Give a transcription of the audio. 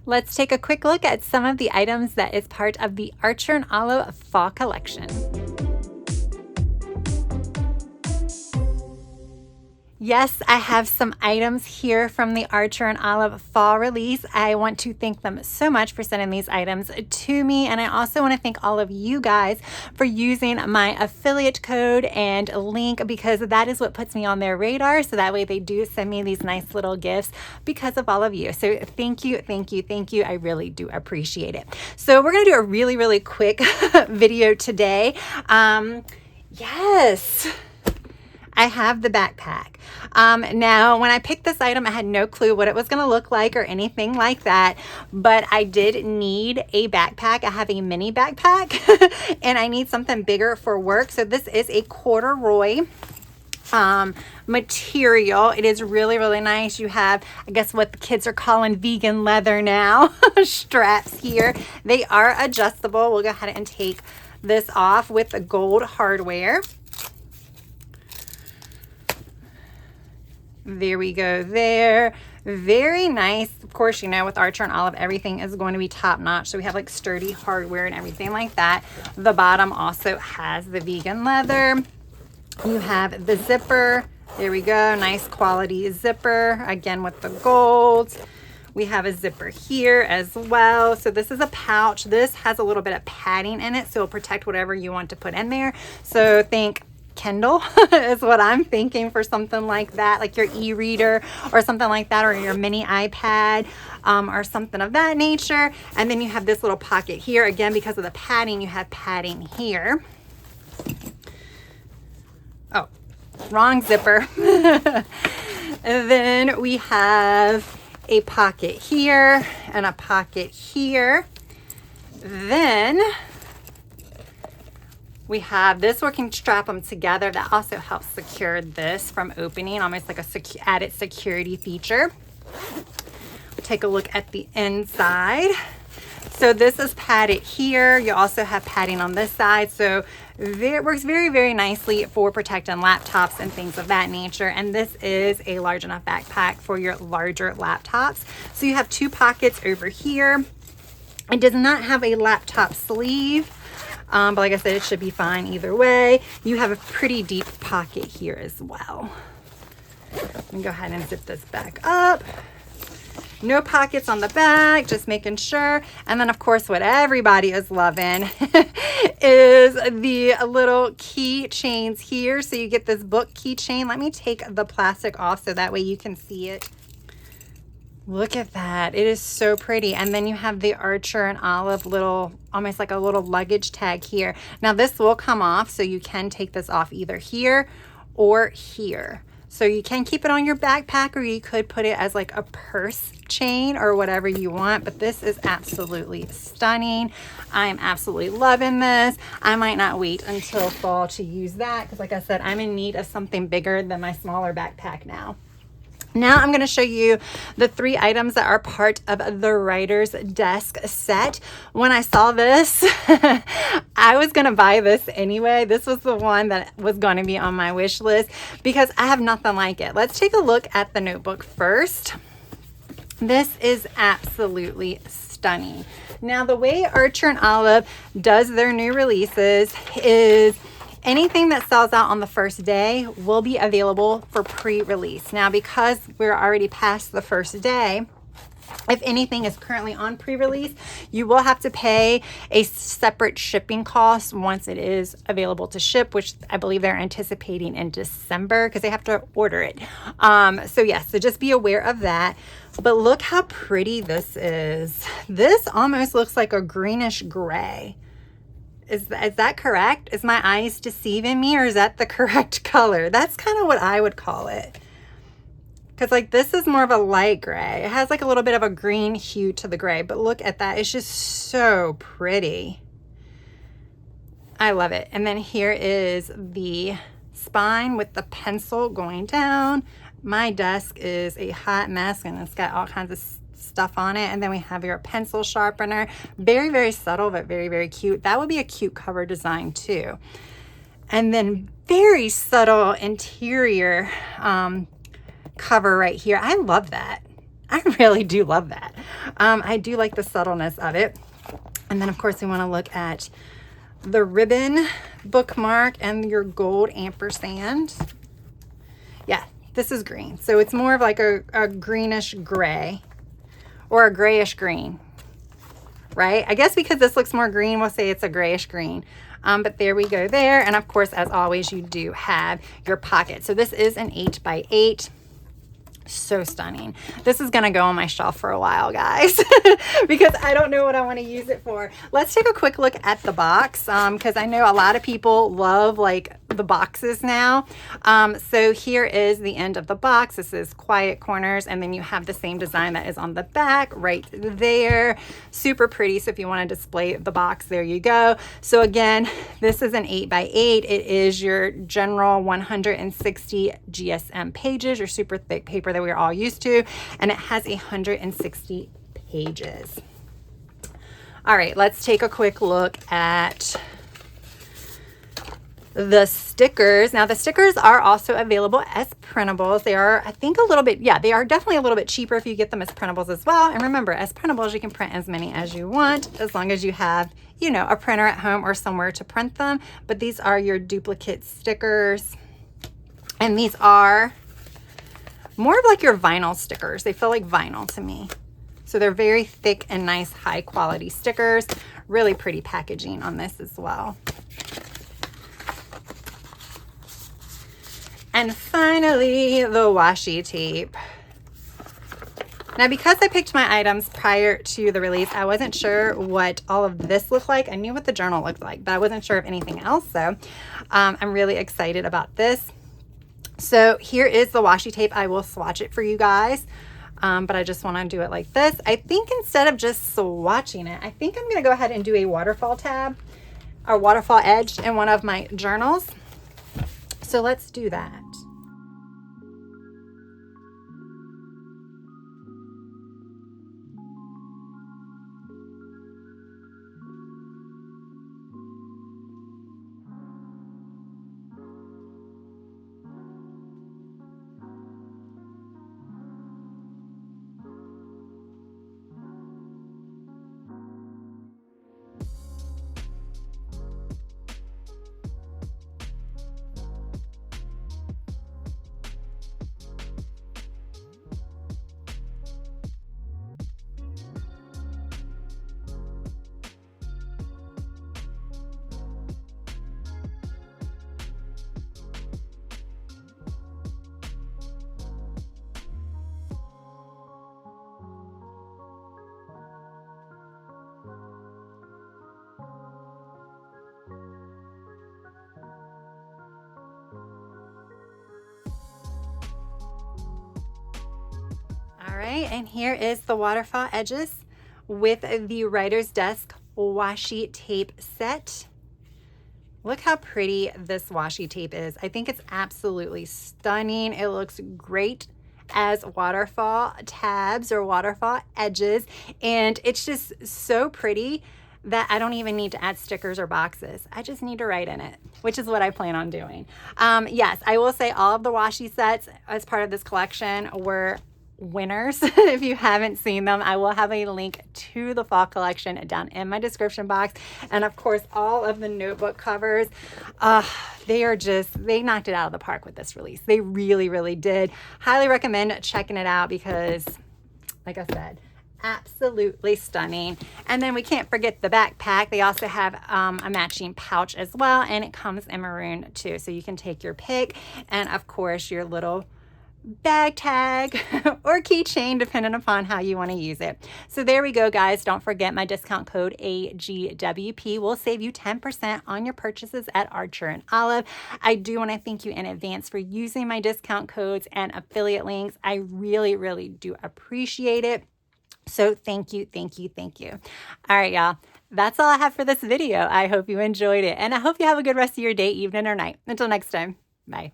Let's take a quick look at some of the items that is part of the Archer and Olive Fall Collection. Yes, I have some items here from the Archer and Olive fall release. I want to thank them so much for sending these items to me. And I also want to thank all of you guys for using my affiliate code and link, because that is what puts me on their radar. So that way they do send me these nice little gifts because of all of you. So thank you, thank you, thank you. I really do appreciate it. So we're going to do a really, really quick video today. Yes, I have the backpack. Now, when I picked this item, I had no clue what it was going to look like or anything like that, but I did need a backpack. I have a mini backpack and I need something bigger for work. So this is a corduroy material. It is really, really nice. You have, I guess, what the kids are calling vegan leather now, straps here. They are adjustable. We'll go ahead and take this off with the gold hardware. There we go there. Very nice. Of course, you know, with Archer and Olive, everything is going to be top notch. So we have like sturdy hardware and everything like that. The bottom also has the vegan leather. You have the zipper. There we go. Nice quality zipper. Again, with the gold. We have a zipper here as well. So this is a pouch. This has a little bit of padding in it, so it'll protect whatever you want to put in there. So think Kindle is what I'm thinking for something like that, like your e-reader or something like that, or your mini iPad or something of that nature. And then you have this little pocket here. Again, because of the padding, you have padding here. Oh, wrong zipper. And then we have a pocket here and a pocket here. Then we have this, we can strap them together. That also helps secure this from opening, almost like a added security feature. Take a look at the inside. So this is padded here. You also have padding on this side. So it works very, very nicely for protecting laptops and things of that nature. And this is a large enough backpack for your larger laptops. So you have two pockets over here. It does not have a laptop sleeve. But like I said, it should be fine either way. You have a pretty deep pocket here as well. Let me go ahead and zip this back up. No pockets on the back, just making sure. And then of course, what everybody is loving is the little key chains here. So you get this book keychain. Let me take the plastic off so that way you can see it. Look at that. It is so pretty. And then you have the Archer and Olive little, almost like a little luggage tag here. Now this will come off, so you can take this off either here or here. So you can keep it on your backpack, or you could put it as like a purse chain or whatever you want. But this is absolutely stunning. I am absolutely loving this. I might not wait until fall to use that, because like I said, I'm in need of something bigger than my smaller backpack now. Now I'm going to show you the 3 items that are part of the writer's desk set. When I saw this, I was going to buy this anyway. This was the one that was going to be on my wish list because I have nothing like it. Let's take a look at the notebook first. This is absolutely stunning. Now the way Archer and Olive does their new releases is anything that sells out on the first day will be available for pre-release. Now, because we're already past the first day, if anything is currently on pre-release, you will have to pay a separate shipping cost once it is available to ship, which I believe they're anticipating in December because they have to order it. So yes, so just be aware of that. But look how pretty this is. This almost looks like a greenish gray. Is that correct? Is my eyes deceiving me, or is that the correct color? That's kind of what I would call it. Because like this is more of a light gray. It has like a little bit of a green hue to the gray, but look at that. It's just so pretty. I love it. And then here is the spine with the pencil going down. My desk is a hot mess and it's got all kinds of stuff on it. And then we have your pencil sharpener. Very, very subtle, but very, very cute. That would be a cute cover design too. And then very subtle interior cover right here. I love that. I really do love that. I do like the subtleness of it. And then of course we want to look at the ribbon bookmark and your gold ampersand. Yeah, this is green. So it's more of like a greenish gray or a grayish green, right? I guess because this looks more green, we'll say it's a grayish green. But there we go there. And of course, as always, you do have your pocket. So this is an 8x8. So stunning. This is going to go on my shelf for a while, guys, because I don't know what I want to use it for. Let's take a quick look at the box, because I know a lot of people love like the boxes now. So here is the end of the box. This is quiet corners, and then you have the same design that is on the back right there. Super pretty. So if you want to display the box, there you go. So again, this is an 8x8. It is your general 160 GSM pages, your super thick paper that we're all used to, and it has 160 pages. All right, let's take a quick look at the stickers. Now the stickers are also available as printables. They are, I think, a little bit, yeah, they are definitely a little bit cheaper if you get them as printables as well. And remember, as printables, you can print as many as you want, as long as you have, you know, a printer at home or somewhere to print them. But these are your duplicate stickers. And these are more of like your vinyl stickers. They feel like vinyl to me. So they're very thick and nice, high quality stickers. Really pretty packaging on this as well. And finally, the washi tape. Now, because I picked my items prior to the release, I wasn't sure what all of this looked like. I knew what the journal looked like, but I wasn't sure of anything else. So I'm really excited about this. So here is the washi tape. I will swatch it for you guys, but I just want to do it like this. I think instead of just swatching it, I think I'm going to go ahead and do a waterfall tab or waterfall edge in one of my journals. So let's do that. All right, and here is the waterfall edges with the Writer's Desk washi tape set. Look how pretty this washi tape is. I think it's absolutely stunning. It looks great as waterfall tabs or waterfall edges, and it's just so pretty that I don't even need to add stickers or boxes. I just need to write in it, which is what I plan on doing. Yes, I will say all of the washi sets as part of this collection were winners. If you haven't seen them, I will have a link to the fall collection down in my description box. And of course, all of the notebook covers, they knocked it out of the park with this release. They really, really did. Highly recommend checking it out because, like I said, absolutely stunning. And then we can't forget the backpack. They also have a matching pouch as well, and it comes in maroon too, so you can take your pick, and of course your little bag tag or keychain, depending upon how you want to use it. So there we go, guys. Don't forget my discount code AGWP will save you 10% on your purchases at Archer and Olive. I do want to thank you in advance for using my discount codes and affiliate links. I really, really do appreciate it. So thank you, thank you, thank you. All right, y'all. That's all I have for this video. I hope you enjoyed it, and I hope you have a good rest of your day, evening, or night. Until next time, bye.